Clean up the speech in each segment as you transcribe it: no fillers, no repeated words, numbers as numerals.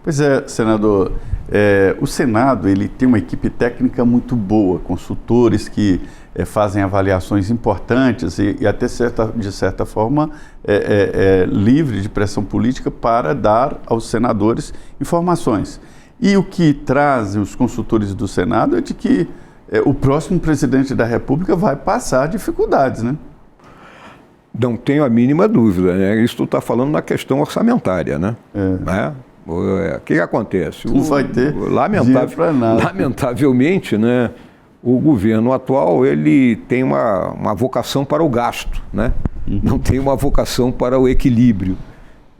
Pois é, senador, o Senado ele tem uma equipe técnica muito boa, consultores que fazem avaliações importantes e até de certa forma livre de pressão política para dar aos senadores informações. E o que trazem os consultores do Senado é de que o próximo presidente da República vai passar dificuldades, né? Não tenho a mínima dúvida, né? Isso tu está falando na questão orçamentária, né? O que acontece? Não vai ter dinheiro para nada. Lamentavelmente, né, o governo atual ele tem uma vocação para o gasto, né? Não tem uma vocação para o equilíbrio.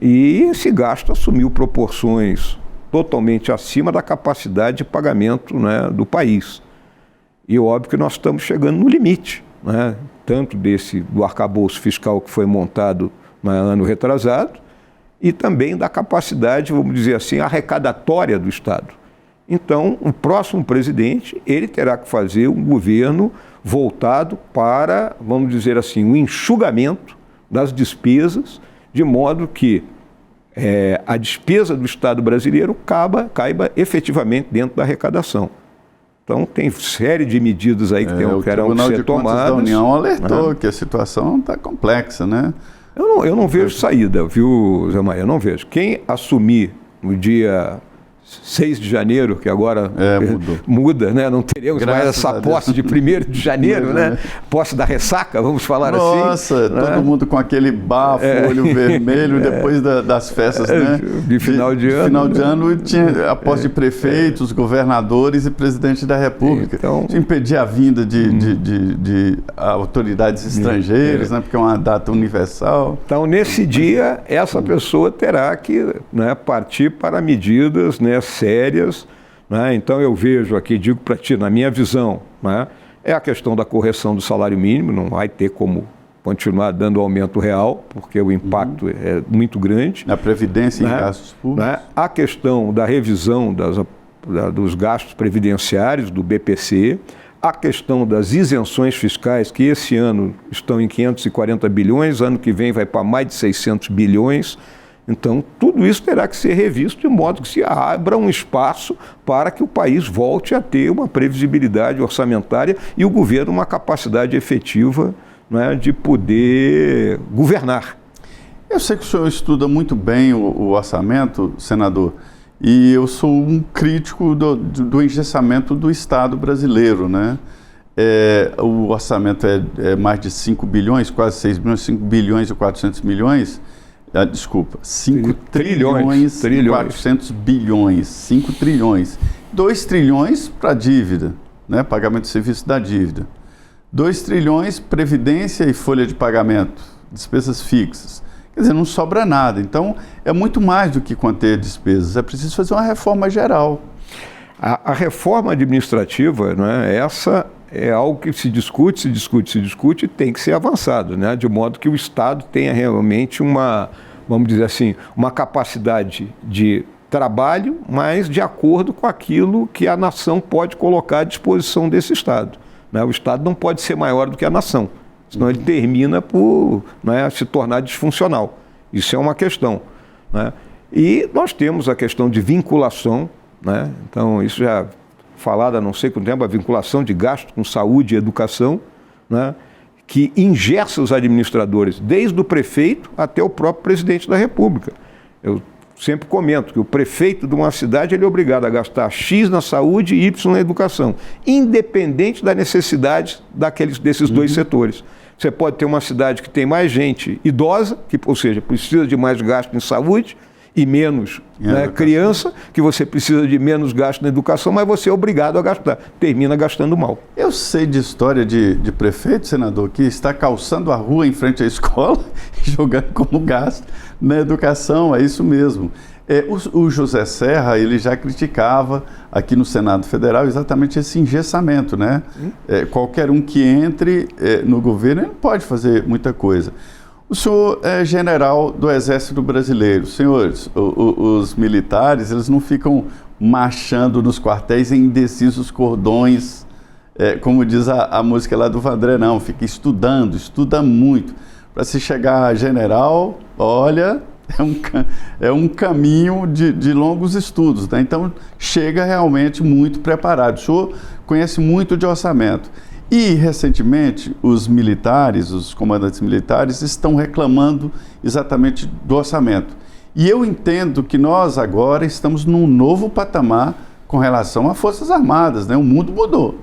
E esse gasto assumiu proporções totalmente acima da capacidade de pagamento, né, do país. E óbvio que nós estamos chegando no limite, né? Tanto do arcabouço fiscal que foi montado no ano retrasado, e também da capacidade, vamos dizer assim, arrecadatória do Estado. Então, o próximo presidente, ele terá que fazer um governo voltado para, vamos dizer assim, o enxugamento das despesas, de modo que a despesa do Estado brasileiro caiba efetivamente dentro da arrecadação. Então, tem série de medidas aí que terão que ser tomadas. O Tribunal de Contas da União alertou que a situação está complexa, né? Eu não vejo saída, viu, Zé Maria? Eu não vejo. Quem assumir no dia 6 de janeiro, que agora muda, né? Não teremos mais essa posse de 1º de janeiro, né? Posse da ressaca, vamos falar assim. Nossa, todo mundo com aquele bafo, olho vermelho, depois das festas, né? De final de ano. Final de ano tinha a posse de prefeitos, governadores e presidente da República. Então, de impedir a vinda de autoridades estrangeiras, né? Porque é uma data universal. Então, nesse dia, essa pessoa terá que, né, partir para medidas, né, sérias, né? Então eu vejo aqui, digo para ti, na minha visão, né, é a questão da correção do salário mínimo, não vai ter como continuar dando aumento real, porque o impacto é muito grande. Na Previdência e gastos públicos. Né? A questão da revisão dos gastos previdenciários, do BPC, a questão das isenções fiscais, que esse ano estão em 540 bilhões, ano que vem vai para mais de 600 bilhões, então, tudo isso terá que ser revisto de modo que se abra um espaço para que o país volte a ter uma previsibilidade orçamentária e o governo uma capacidade efetiva, né, de poder governar. Eu sei que o senhor estuda muito bem o orçamento, senador, e eu sou um crítico do engessamento do Estado brasileiro, né? O orçamento é mais de 5 bilhões, quase 6 bilhões, 5 bilhões e 400 milhões. Desculpa, 5 trilhões e 400 bilhões, 5 trilhões. 2 trilhões para dívida, né? Pagamento de serviço da dívida. 2 trilhões, previdência e folha de pagamento, despesas fixas. Quer dizer, não sobra nada. Então, é muito mais do que conter despesas. É preciso fazer uma reforma geral. A reforma administrativa, né, essa é algo que se discute e tem que ser avançado, né, de modo que o Estado tenha realmente vamos dizer assim, uma capacidade de trabalho, mas de acordo com aquilo que a nação pode colocar à disposição desse Estado, né? O Estado não pode ser maior do que a nação, senão ele termina por, né, se tornar disfuncional. Isso é uma questão, né? E nós temos a questão de vinculação, né? Então, isso já falado há não sei quanto tempo, a vinculação de gasto com saúde e educação, né, que engessa os administradores, desde o prefeito até o próprio presidente da República. Eu sempre comento que o prefeito de uma cidade ele é obrigado a gastar X na saúde e Y na educação, independente da necessidade desses dois setores. Você pode ter uma cidade que tem mais gente idosa, ou seja, precisa de mais gasto em saúde, e menos, né, criança, que você precisa de menos gasto na educação, mas você é obrigado a gastar, termina gastando mal. Eu sei de história de prefeito, senador, que está calçando a rua em frente à escola e jogando como gasto na educação, é isso mesmo. O José Serra, ele já criticava aqui no Senado Federal exatamente esse engessamento, né? Qualquer um que entre no governo ele não pode fazer muita coisa. O senhor é general do Exército Brasileiro. Senhores, os militares, eles não ficam marchando nos quartéis em indecisos cordões, como diz a música lá do Vandré, não. Fica estuda muito. Para se chegar a general, olha, é um caminho de longos estudos, né? Então, chega realmente muito preparado. O senhor conhece muito de orçamento. E, recentemente, os militares, os comandantes militares, estão reclamando exatamente do orçamento. E eu entendo que nós agora estamos num novo patamar com relação às Forças Armadas, né? O mundo mudou.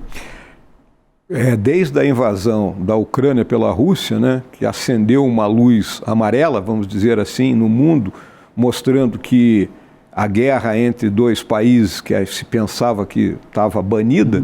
Desde a invasão da Ucrânia pela Rússia, né, que acendeu uma luz amarela, vamos dizer assim, no mundo, mostrando que a guerra entre dois países que se pensava que estava banida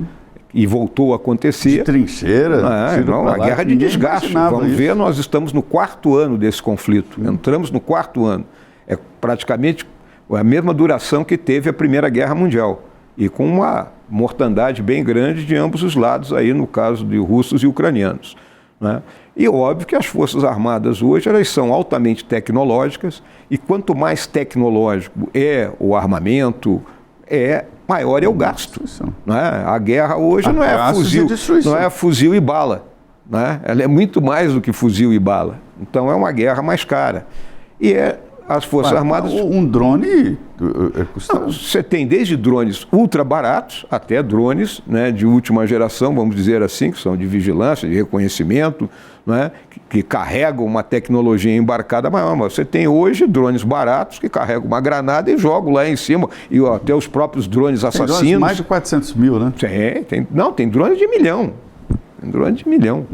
e voltou a acontecer. De trincheira. Uma guerra de desgaste. Vamos ver, nós estamos no 4º ano desse conflito. Entramos no 4º ano. É praticamente a mesma duração que teve a Primeira Guerra Mundial. E com uma mortandade bem grande de ambos os lados, aí no caso de russos e ucranianos, né? E óbvio que as Forças Armadas hoje elas são altamente tecnológicas, e quanto mais tecnológico é o armamento, maior é o gasto, né? A guerra hoje não é fuzil e bala, né? Ela é muito mais do que fuzil e bala. Então é uma guerra mais cara. E as Forças Armadas... Um drone custa... Você tem desde drones ultra baratos até drones, né, de última geração, vamos dizer assim, que são de vigilância, de reconhecimento, né, que carregam uma tecnologia embarcada maior. Mas você tem hoje drones baratos que carregam uma granada e jogam lá em cima. E até os próprios drones assassinos... Tem drones mais de 400 mil, né? Tem drones de milhão. Tem drones de milhão.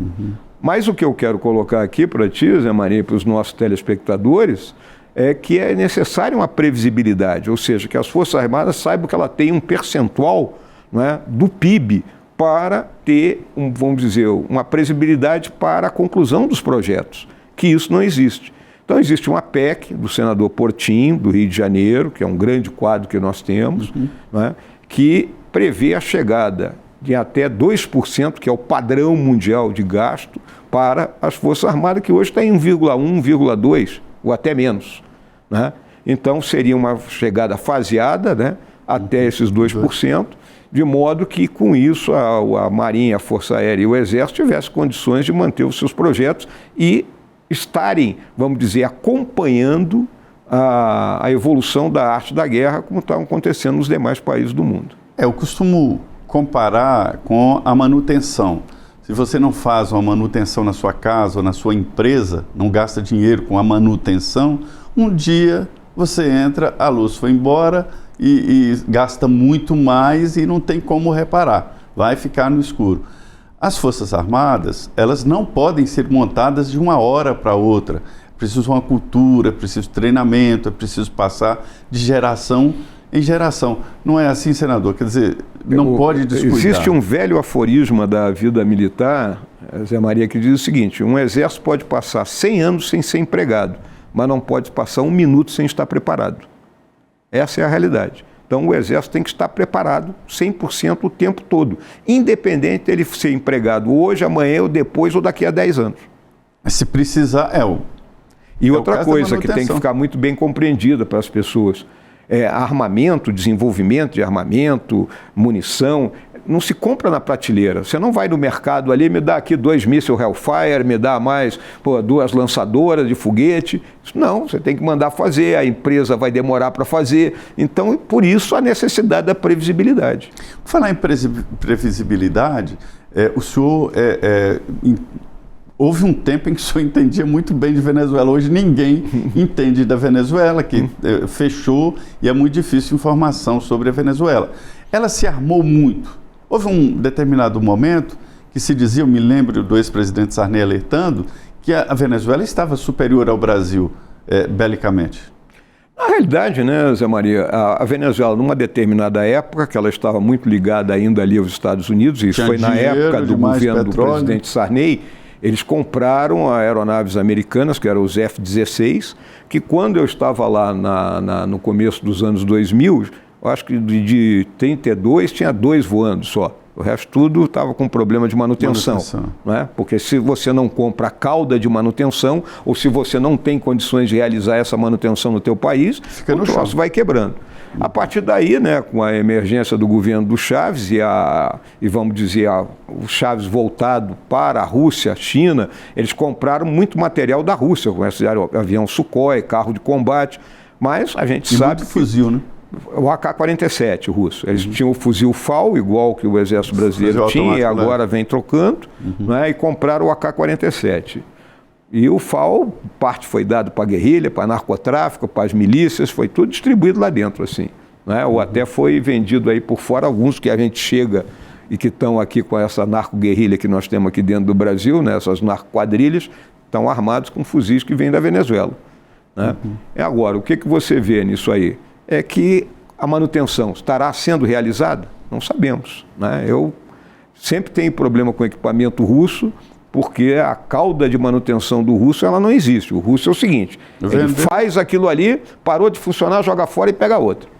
Mas o que eu quero colocar aqui para ti, Zé Maria, e para os nossos telespectadores... é que é necessária uma previsibilidade, ou seja, que as Forças Armadas saibam que ela tem um percentual, né, do PIB para ter, vamos dizer, uma previsibilidade para a conclusão dos projetos, que isso não existe. Então existe uma PEC do senador Portinho, do Rio de Janeiro, que é um grande quadro que nós temos, né, que prevê a chegada de até 2%, que é o padrão mundial de gasto, para as Forças Armadas, que hoje está em 1,1, 1,2%, ou até menos, né? Então seria uma chegada faseada, né, até esses 2%, de modo que com isso a Marinha, a Força Aérea e o Exército tivessem condições de manter os seus projetos e estarem, vamos dizer, acompanhando a evolução da arte da guerra, como está acontecendo nos demais países do mundo. Eu costumo comparar com a manutenção. Se você não faz uma manutenção na sua casa ou na sua empresa, não gasta dinheiro com a manutenção, um dia você entra, a luz foi embora e gasta muito mais e não tem como reparar, vai ficar no escuro. As Forças Armadas, elas não podem ser montadas de uma hora para outra. É preciso uma cultura, é preciso treinamento, é preciso passar de geração em geração. Não é assim, senador? Quer dizer, não pode descuidar. Existe um velho aforisma da vida militar, Zé Maria, que diz o seguinte: um exército pode passar 100 anos sem ser empregado, mas não pode passar 1 minuto sem estar preparado. Essa é a realidade. Então o exército tem que estar preparado 100% o tempo todo, independente dele ser empregado hoje, amanhã ou depois ou daqui a 10 anos. Mas se precisar, E outra coisa que tem que ficar muito bem compreendida para as pessoas: armamento, desenvolvimento de armamento, munição, não se compra na prateleira. Você não vai no mercado ali, me dá aqui 2 mísseis Hellfire, me dá mais 2 lançadoras de foguete. Não, você tem que mandar fazer, a empresa vai demorar para fazer. Então, por isso, a necessidade da previsibilidade. Por falar em previsibilidade, o senhor... Houve um tempo em que o senhor entendia muito bem de Venezuela. Hoje ninguém entende da Venezuela, que fechou, e é muito difícil informação sobre a Venezuela. Ela se armou muito. Houve um determinado momento que se dizia, eu me lembro do ex-presidente Sarney alertando, que a Venezuela estava superior ao Brasil belicamente. Na realidade, né, Zé Maria, a Venezuela, numa determinada época, que ela estava muito ligada ainda ali aos Estados Unidos, e isso foi na época do governo do presidente Sarney, eles compraram aeronaves americanas, que eram os F-16, que quando eu estava lá no começo dos anos 2000, eu acho que de 32 tinha 2 voando só. O resto tudo estava com problema de manutenção. Né? Porque se você não compra a cauda de manutenção, ou se você não tem condições de realizar essa manutenção no teu país, o troço vai quebrando. A partir daí, né, com a emergência do governo do Chaves e vamos dizer, o Chaves voltado para a Rússia, a China, eles compraram muito material da Rússia, começaram avião Sukhoi, carro de combate, mas a gente sabe muito fuzil, né? O AK-47 russo. Eles tinham o fuzil FAL, igual que o Exército Brasileiro tinha, e agora vem trocando, né, e compraram o AK-47. E o FAL, parte foi dado para a guerrilha, para narcotráfico, para as milícias, foi tudo distribuído lá dentro, assim, né? Ou até foi vendido aí por fora, alguns que a gente chega e que estão aqui com essa narco-guerrilha que nós temos aqui dentro do Brasil, né, essas narco-quadrilhas, estão armados com fuzis que vêm da Venezuela, né? Agora, o que você vê nisso aí? É que a manutenção estará sendo realizada? Não sabemos, né? Eu sempre tenho problema com equipamento russo, porque a cauda de manutenção do russo ela não existe. O russo é o seguinte, ele faz aquilo ali, parou de funcionar, joga fora e pega outro.